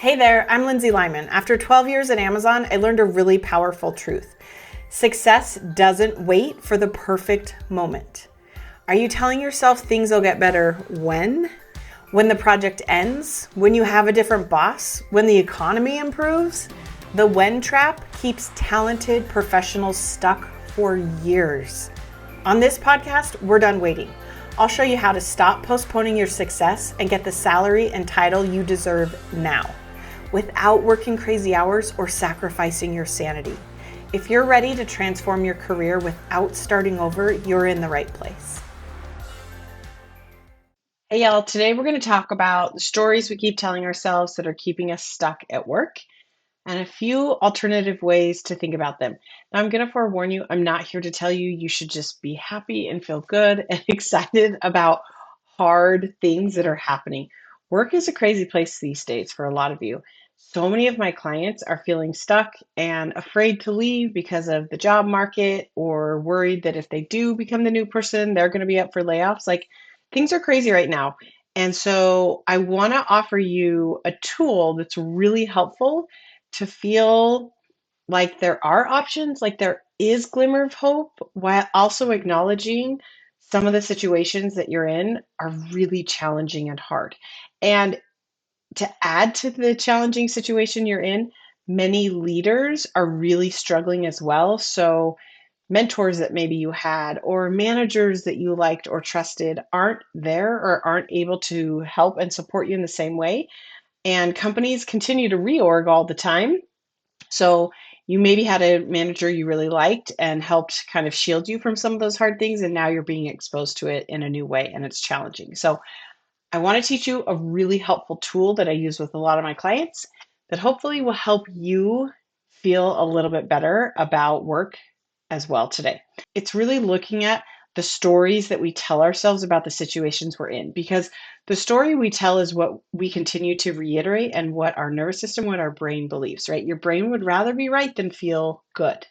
Hey there, I'm Lindsay Lyman. After 12 years at Amazon, I learned a really powerful truth. Success doesn't wait for the perfect moment. Are you telling yourself things will get better when? When the project ends? When you have a different boss? When the economy improves? The when trap keeps talented professionals stuck for years. On this podcast, we're done waiting. I'll show you how to stop postponing your success and get the salary and title you deserve now, without working crazy hours or sacrificing your sanity. If you're ready to transform your career without starting over, you're in the right place. Hey y'all, today we're going to talk about the stories we keep telling ourselves that are keeping us stuck at work and a few alternative ways to think about them. Now, I'm going to forewarn you, I'm not here to tell you you should just be happy and feel good and excited about hard things that are happening. Work is a crazy place these days for a lot of you. So many of my clients are feeling stuck and afraid to leave because of the job market, or worried that if they do become the new person, they're going to be up for layoffs. Like, things are crazy right now. And so I want to offer you a tool that's really helpful to feel like there are options, like there is glimmer of hope, while also acknowledging some of the situations that you're in are really challenging and hard. And to add to the challenging situation you're in, many leaders are really struggling as well. So mentors that maybe you had or managers that you liked or trusted aren't there or aren't able to help and support you in the same way. And companies continue to reorg all the time. So you maybe had a manager you really liked and helped kind of shield you from some of those hard things, and now you're being exposed to it in a new way and it's challenging. So I want to teach you a really helpful tool that I use with a lot of my clients that hopefully will help you feel a little bit better about work as well today. It's really looking at the stories that we tell ourselves about the situations we're in, because the story we tell is what we continue to reiterate and what our nervous system, what our brain believes, right? Your brain would rather be right than feel good.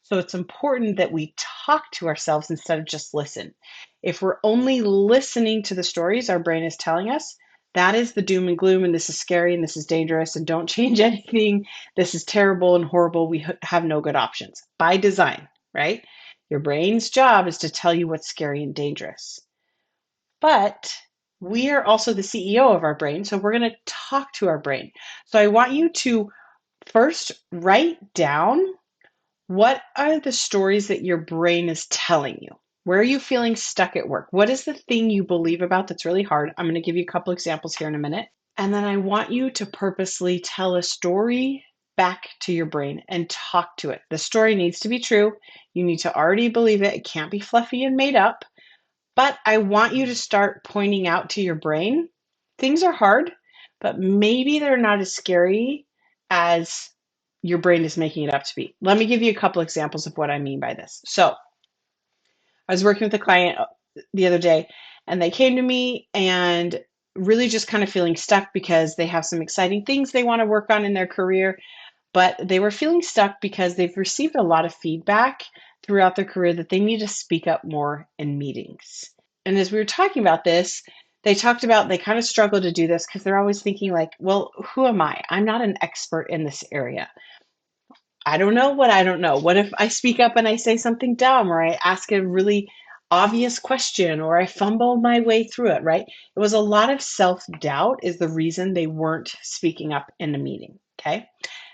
So it's important that we talk to ourselves instead of just listen. If we're only listening to the stories our brain is telling us, that is the doom and gloom, and this is scary, and this is dangerous, and don't change anything. This is terrible and horrible. We have no good options by design, right? Your brain's job is to tell you what's scary and dangerous. But we are also the CEO of our brain, so we're going to talk to our brain. So I want you to first write down, what are the stories that your brain is telling you? Where are you feeling stuck at work? What is the thing you believe about that's really hard? I'm going to give you a couple examples here in a minute. And then I want you to purposely tell a story back to your brain and talk to it. The story needs to be true. You need to already believe it. It can't be fluffy and made up. But I want you to start pointing out to your brain, things are hard, but maybe they're not as scary as your brain is making it up to be. Let me give you a couple examples of what I mean by this. So I was working with a client the other day, and they came to me and really just kind of feeling stuck because they have some exciting things they want to work on in their career, but they were feeling stuck because they've received a lot of feedback throughout their career that they need to speak up more in meetings. And as we were talking about this, they talked about they kind of struggle to do this because they're always thinking like, well, who am I? I'm not an expert in this area. I don't know what I don't know. What if I speak up and I say something dumb, or I ask a really obvious question, or I fumble my way through it, right? It was a lot of self-doubt is the reason they weren't speaking up in the meeting, okay?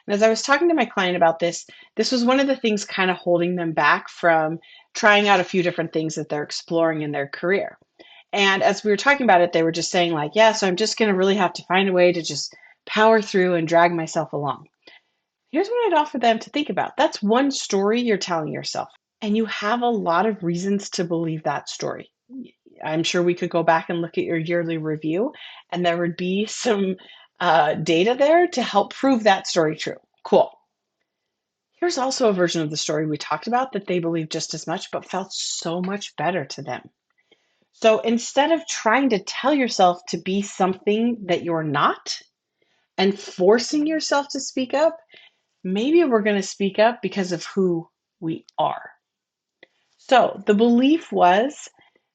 And as I was talking to my client about this, this was one of the things kind of holding them back from trying out a few different things that they're exploring in their career. And as we were talking about it, they were just saying like, yeah, so I'm just going to really have to find a way to just power through and drag myself along. Here's what I'd offer them to think about. That's one story you're telling yourself, and you have a lot of reasons to believe that story. I'm sure we could go back and look at your yearly review, and there would be some data there to help prove that story true. Cool. Here's also a version of the story we talked about that they believed just as much, but felt so much better to them. So instead of trying to tell yourself to be something that you're not and forcing yourself to speak up, maybe we're going to speak up because of who we are. So the belief was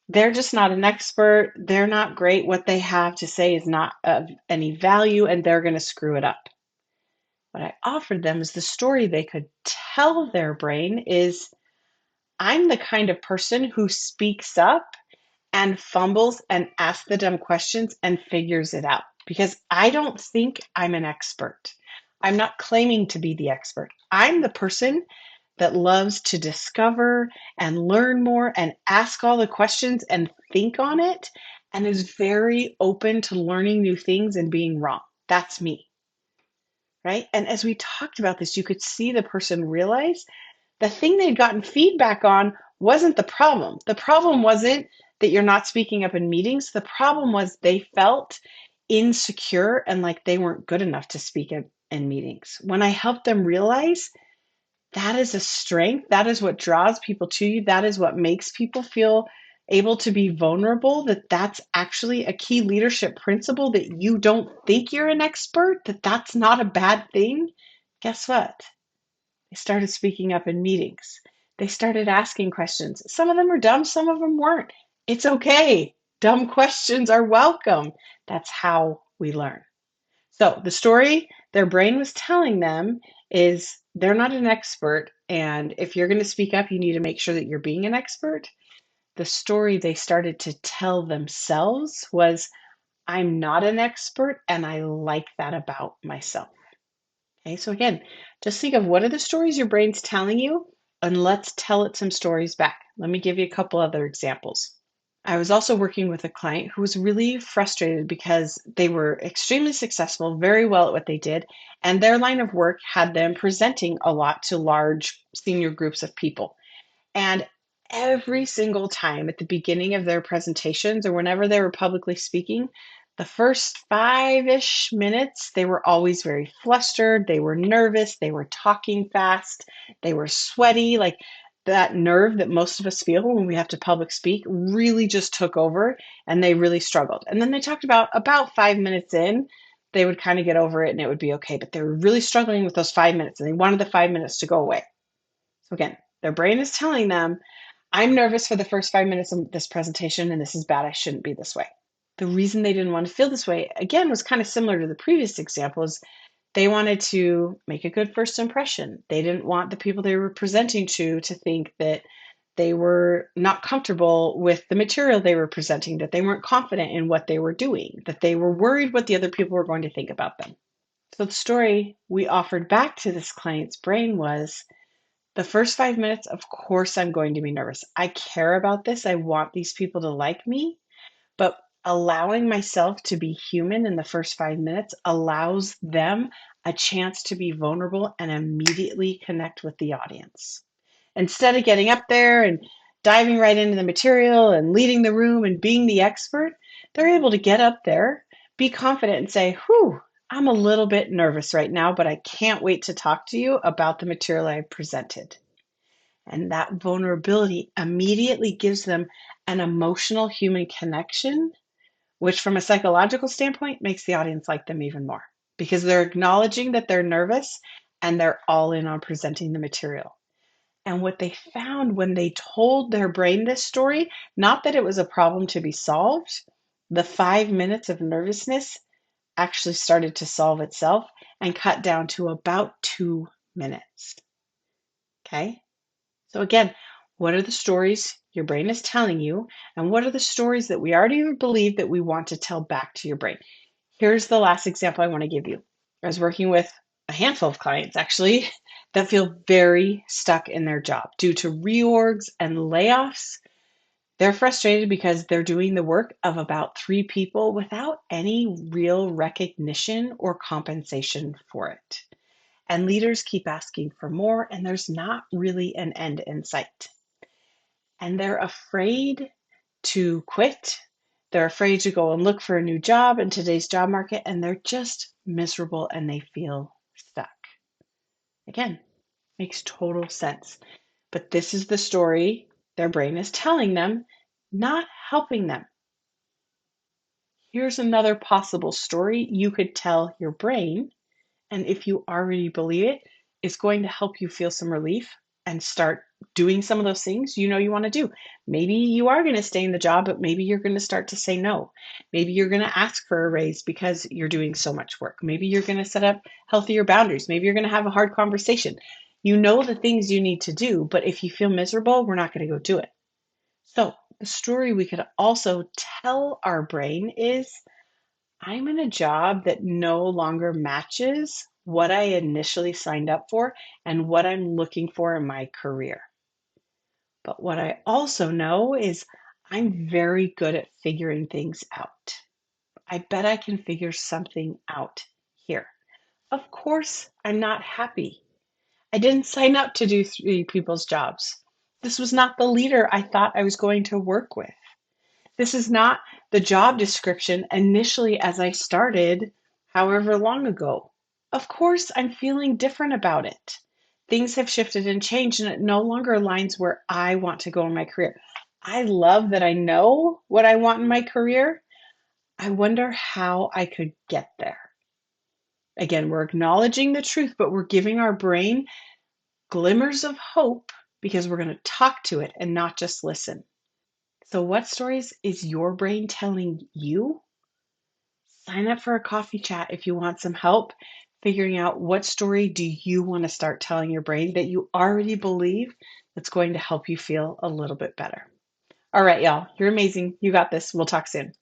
They're just not an expert. They're not great. What they have to say is not of any value, and they're going to screw it up. What I offered them is the story they could tell their brain is I'm the kind of person who speaks up and fumbles and asks the dumb questions and figures it out because I don't think I'm an expert. I'm not claiming to be the expert. I'm the person that loves to discover and learn more and ask all the questions and think on it and is very open to learning new things and being wrong. That's me, right? And as we talked about this, you could see the person realize the thing they'd gotten feedback on wasn't the problem. The problem wasn't that you're not speaking up in meetings. The problem was they felt insecure and like they weren't good enough to speak in meetings. When I helped them realize that is a strength, that is what draws people to you, that is what makes people feel able to be vulnerable, that that's actually a key leadership principle, that you don't think you're an expert, that that's not a bad thing. Guess what? They started speaking up in meetings. They started asking questions. Some of them were dumb, some of them weren't. It's okay. Dumb questions are welcome. That's how we learn. So, the story their brain was telling them is they're not an expert. And if you're going to speak up, you need to make sure that you're being an expert. The story they started to tell themselves was, I'm not an expert, and I like that about myself. Okay, so again, just think of what are the stories your brain's telling you, and let's tell it some stories back. Let me give you a couple other examples. I was also working with a client who was really frustrated because they were extremely successful, very well at what they did, and their line of work had them presenting a lot to large senior groups of people. And every single time at the beginning of their presentations or whenever they were publicly speaking, the first 5-ish minutes, they were always very flustered. They were nervous. They were talking fast. They were sweaty. Like that nerve that most of us feel when we have to public speak really just took over and they really struggled. And then they talked about 5 minutes in, they would kind of get over it and it would be okay. But they were really struggling with those 5 minutes and they wanted the 5 minutes to go away. So again, their brain is telling them, I'm nervous for the first 5 minutes of this presentation, and this is bad. I shouldn't be this way. The reason they didn't want to feel this way, again, was kind of similar to the previous examples. They wanted to make a good first impression. They didn't want the people they were presenting to think that they were not comfortable with the material they were presenting, that they weren't confident in what they were doing, that they were worried what the other people were going to think about them. So the story we offered back to this client's brain was, the first 5 minutes, of course, I'm going to be nervous. I care about this. I want these people to like me. But allowing myself to be human in the first 5 minutes allows them a chance to be vulnerable and immediately connect with the audience. Instead of getting up there and diving right into the material and leading the room and being the expert, they're able to get up there, be confident, and say, whew, I'm a little bit nervous right now, but I can't wait to talk to you about the material I presented. And that vulnerability immediately gives them an emotional human connection, which, from a psychological standpoint, makes the audience like them even more because they're acknowledging that they're nervous and they're all in on presenting the material. And what they found when they told their brain this story, not that it was a problem to be solved, the 5 minutes of nervousness actually started to solve itself and cut down to about 2 minutes. Okay. So again, what are the stories your brain is telling you? And what are the stories that we already believe that we want to tell back to your brain? Here's the last example I want to give you. I was working with a handful of clients actually that feel very stuck in their job due to reorgs and layoffs. They're frustrated because they're doing the work of about 3 people without any real recognition or compensation for it. And leaders keep asking for more, and there's not really an end in sight. And they're afraid to quit. They're afraid to go and look for a new job in today's job market, and they're just miserable and they feel stuck. Again, makes total sense. But this is the story their brain is telling them, not helping them. Here's another possible story you could tell your brain. And if you already believe it, it's going to help you feel some relief and start doing some of those things you want to do. Maybe you are going to stay in the job, but maybe you're going to start to say no. Maybe you're going to ask for a raise because you're doing so much work. Maybe you're going to set up healthier boundaries. Maybe you're going to have a hard conversation. You know the things you need to do, but if you feel miserable, we're not going to go do it. So, the story we could also tell our brain is I'm in a job that no longer matches what I initially signed up for and what I'm looking for in my career. But what I also know is I'm very good at figuring things out. I bet I can figure something out here. Of course, I'm not happy. I didn't sign up to do three people's jobs. This was not the leader I thought I was going to work with. This is not the job description initially as I started however long ago. Of course, I'm feeling different about it. Things have shifted and changed, and it no longer aligns where I want to go in my career. I love that I know what I want in my career. I wonder how I could get there. Again, we're acknowledging the truth, but we're giving our brain glimmers of hope because we're going to talk to it and not just listen. So, what stories is your brain telling you? Sign up for a coffee chat if you want some help figuring out what story do you want to start telling your brain that you already believe that's going to help you feel a little bit better. All right, y'all, you're amazing. You got this. We'll talk soon.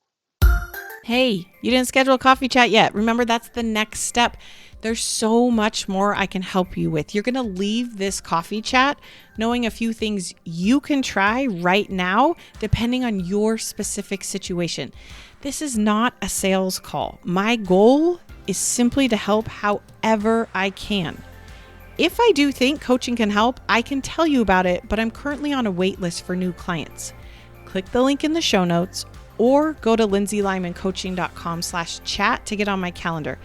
Hey, you didn't schedule a coffee chat yet. Remember, that's the next step. There's so much more I can help you with. You're going to leave this coffee chat knowing a few things you can try right now, depending on your specific situation. This is not a sales call. My goal is simply to help however I can. If I do think coaching can help, I can tell you about it, but I'm currently on a wait list for new clients. Click the link in the show notes or go to lindsaylymancoaching.com/chat to get on my calendar.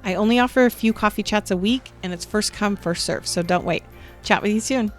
I only offer a few coffee chats a week and it's first come, first serve, so don't wait. Chat with you soon.